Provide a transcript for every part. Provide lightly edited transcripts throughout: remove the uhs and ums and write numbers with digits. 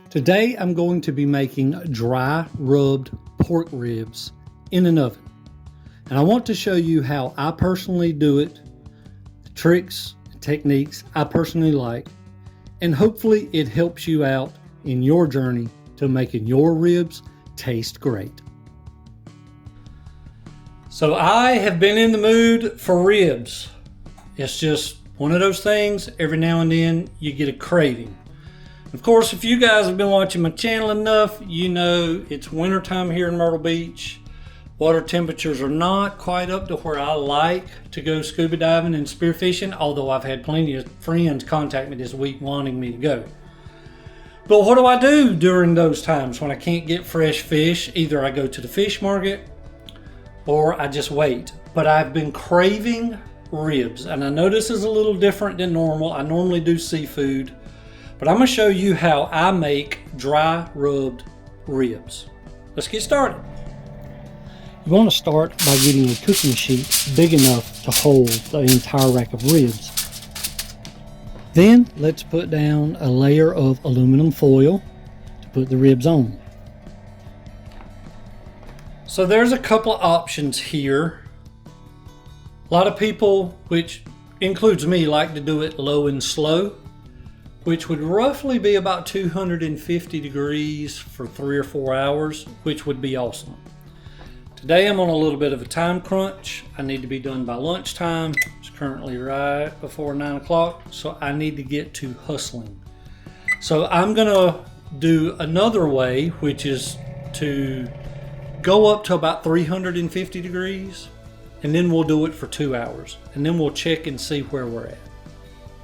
Today I'm going to be making dry rubbed pork ribs in an oven. And I want to show you how I personally do it, the tricks and techniques I personally like, and hopefully it helps you out in your journey to making your ribs taste great. So I have been in the mood for ribs. It's just one of those things, every now and then you get a craving. Of course, if you guys have been watching my channel enough, you know it's wintertime here in Myrtle Beach. Water temperatures are not quite up to where I like to go scuba diving and spearfishing, although I've had plenty of friends contact me this week wanting me to go. But what do I do during those times when I can't get fresh fish? Either I go to the fish market or I just wait. But I've been craving ribs, and I know this is a little different than normal. I normally do seafood, but I'm going to show you how I make dry rubbed ribs. Let's get started. You want to start by getting a cooking sheet big enough to hold the entire rack of ribs. Then let's put down a layer of aluminum foil to put the ribs on. So there's a couple of options here. A lot of people, which includes me, like to do it low and slow, which would roughly be about 250 degrees for 3 or 4 hours, which would be awesome. Today I'm on a little bit of a time crunch. I need to be done by lunchtime. It's currently right before 9 o'clock, so I need to get to hustling. So I'm gonna do another way, which is to go up to about 350 degrees, and then we'll do it for 2 hours, and then we'll check and see where we're at.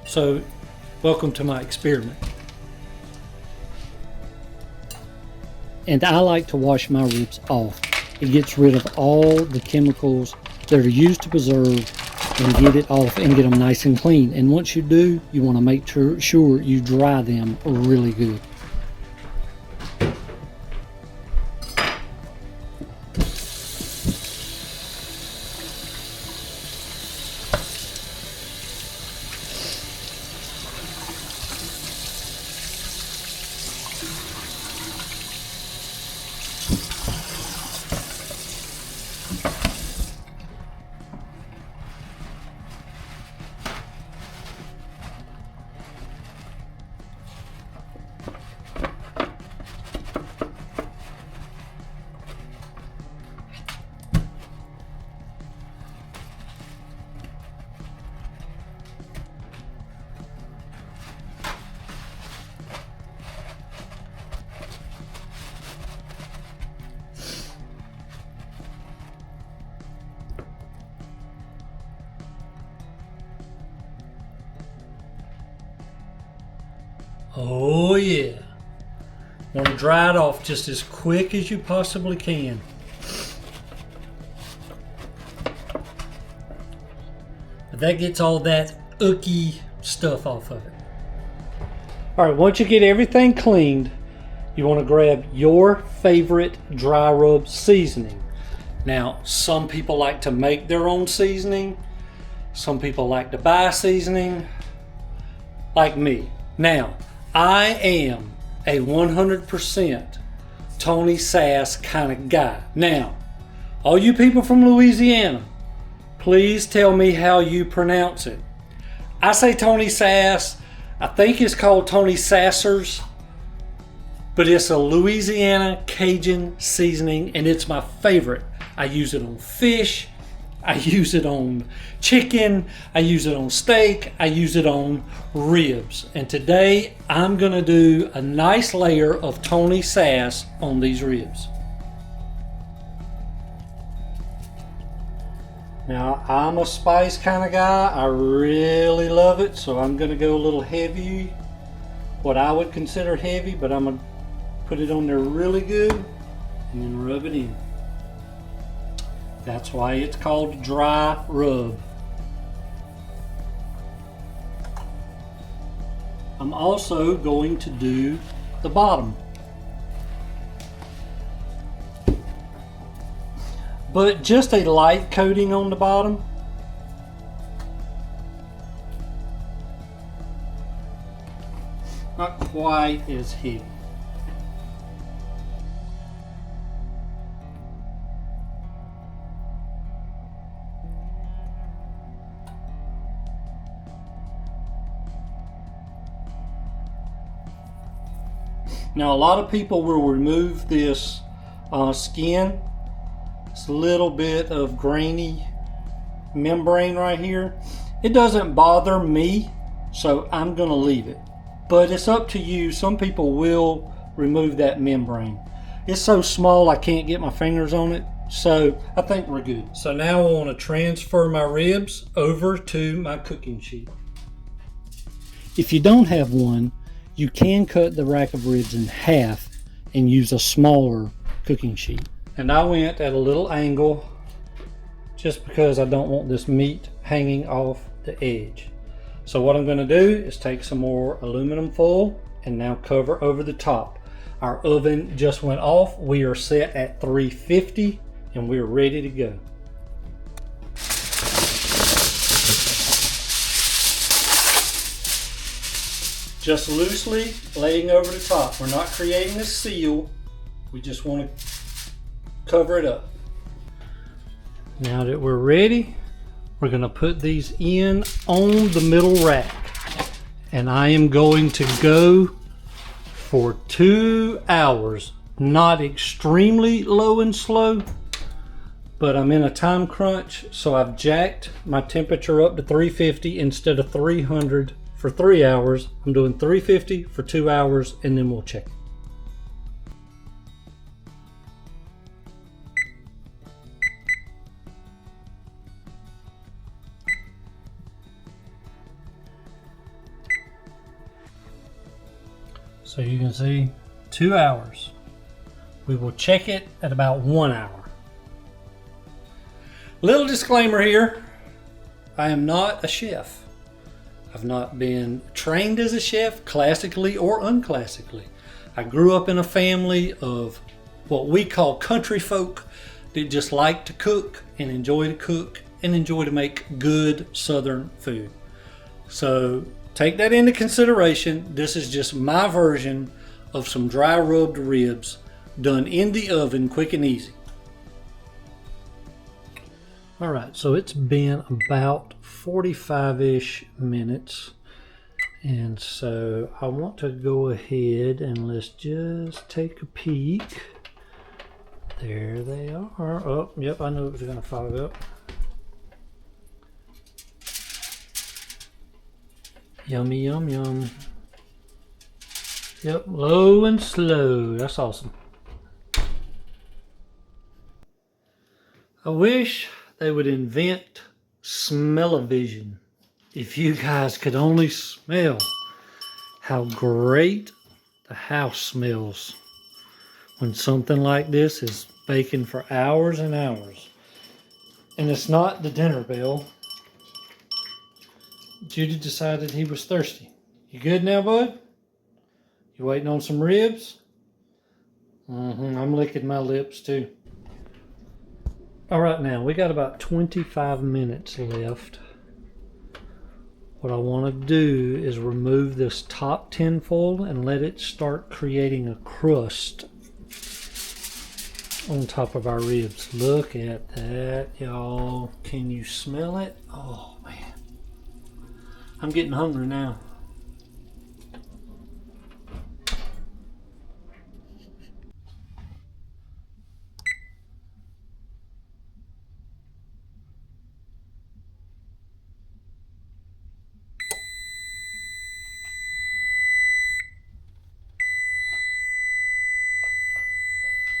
So welcome to my experiment. And I like to wash my ribs off. It gets rid of all the chemicals that are used to preserve and get it off and get them nice and clean. And once you do, you want to make sure you dry them really good. Oh yeah, want to dry it off just as quick as you possibly can. But that gets all that icky stuff off of it. All right, once you get everything cleaned, you want to grab your favorite dry rub seasoning. Now, some people like to make their own seasoning. Some people like to buy seasoning, like me. Now, I am a 100% Tony Sass kind of guy. Now, all you people from Louisiana, please tell me how you pronounce it. I say Tony Sass. I think it's called Tony Sassers, but it's a Louisiana Cajun seasoning, and it's my favorite. I use it on fish. I use it on chicken, I use it on steak, I use it on ribs. And today I'm gonna do a nice layer of Tony Sass on these ribs. Now, I'm a spice kind of guy. I really love it, so I'm gonna go a little heavy, what I would consider heavy, but I'm gonna put it on there really good and then rub it in. That's why it's called dry rub. I'm also going to do the bottom. But just a light coating on the bottom. Not quite as heavy. Now a lot of people will remove this skin. It's a little bit of grainy membrane right here. It doesn't bother me, so I'm gonna leave it. But it's up to you. Some people will remove that membrane. It's so small I can't get my fingers on it, so I think we're good. So now I want to transfer my ribs over to my cooking sheet. If you don't have one, you can cut the rack of ribs in half and use a smaller cooking sheet. And I went at a little angle just because I don't want this meat hanging off the edge. So what I'm going to do is take some more aluminum foil and now cover over the top. Our oven just went off. We are set at 350 and we're ready to go. Just loosely laying over the top. We're not creating a seal. We just want to cover it up. Now that we're ready, we're going to put these in on the middle rack. And I am going to go for 2 hours. Not extremely low and slow, but I'm in a time crunch, so I've jacked my temperature up to 350 instead of 300 for 3 hours. I'm doing 350 for 2 hours and then we'll check. So you can see 2 hours. We will check it at about 1 hour. Little disclaimer here, I am not a chef. I've not been trained as a chef, classically or unclassically. I grew up in a family of what we call country folk that just like to cook and enjoy to make good Southern food. So take that into consideration. This is just my version of some dry rubbed ribs done in the oven, quick and easy. All right, so it's been about 45-ish minutes. And so I want to go ahead and let's just take a peek. There they are. Oh, yep, I knew it was gonna fog up. Yummy, yum, yum. Yep, low and slow. That's awesome. I wish they would invent smell-o-vision. If you guys could only smell how great the house smells when something like this is baking for hours and hours. And it's not the dinner bell. Judy decided he was thirsty. You good now, bud? You waiting on some ribs? I'm licking my lips too. All right, now we got about 25 minutes left. What I want to do is remove this top tin foil and let it start creating a crust on top of our ribs. Look at that, y'all. Can you smell it? Oh, man. I'm getting hungry now.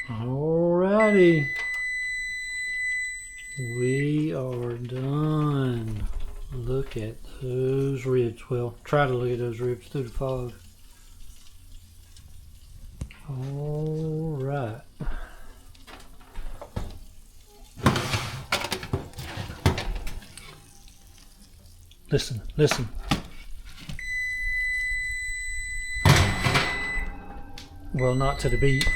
Alrighty, we are done. Look at those ribs. Well, try to look at those ribs through the fog. Alright. Listen, listen. Well, not to the beat.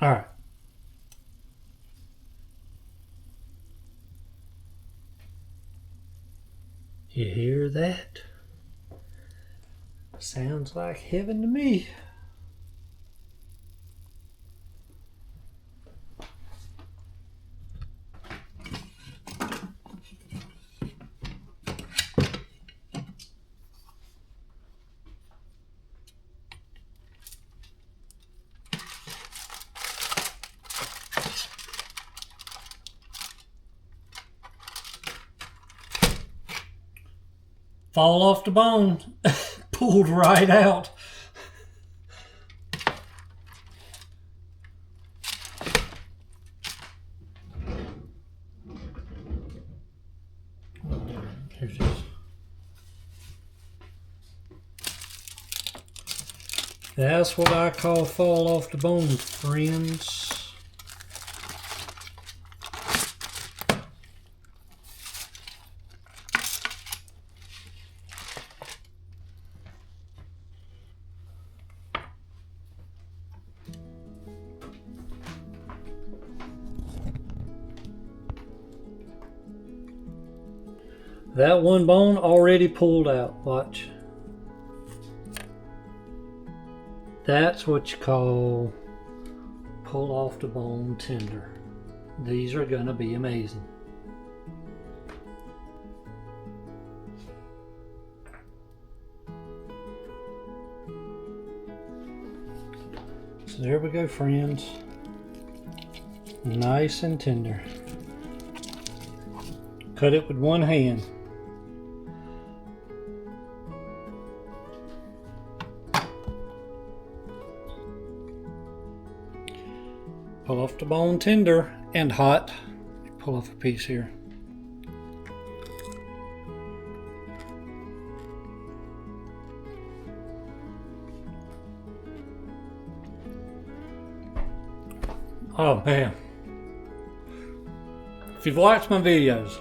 All right. You hear that? Sounds like heaven to me. fall off the bone. Pulled right out. Here it is. That's what I call fall off the bone, friends. That one bone already pulled out, watch. That's what you call pull off the bone tender. These are gonna be amazing. So there we go, friends. Nice and tender. Cut it with one hand. Pull off the bone tender and hot. Pull off a piece here. Oh man. If you've watched my videos,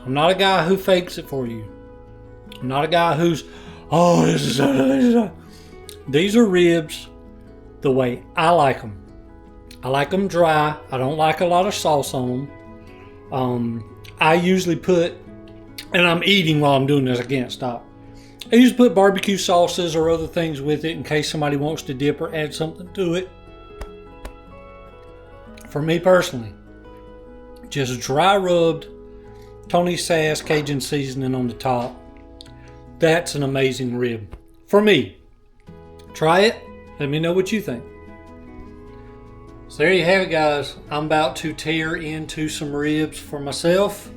I'm not a guy who fakes it for you. I'm not a guy who's, oh, this is so delicious. These are ribs the way I like them. I like them dry. I don't like a lot of sauce on them. I usually put, and I'm eating while I'm doing this, I can't stop. I usually put barbecue sauces or other things with it in case somebody wants to dip or add something to it. For me personally, just dry rubbed Tony Sass Cajun seasoning on the top. That's an amazing rib. For me. Try it. Let me know what you think. So there you have it, guys. I'm about to tear into some ribs for myself.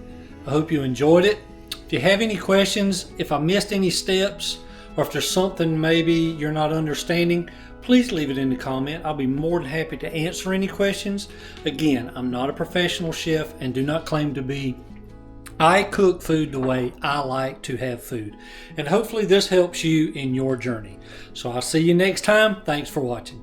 I hope you enjoyed it. If you have any questions, if I missed any steps, or if there's something maybe you're not understanding, please leave it in the comment. I'll be more than happy to answer any questions. Again, I'm not a professional chef and do not claim to be. I cook food the way I like to have food. And hopefully this helps you in your journey. So I'll see you next time. Thanks for watching.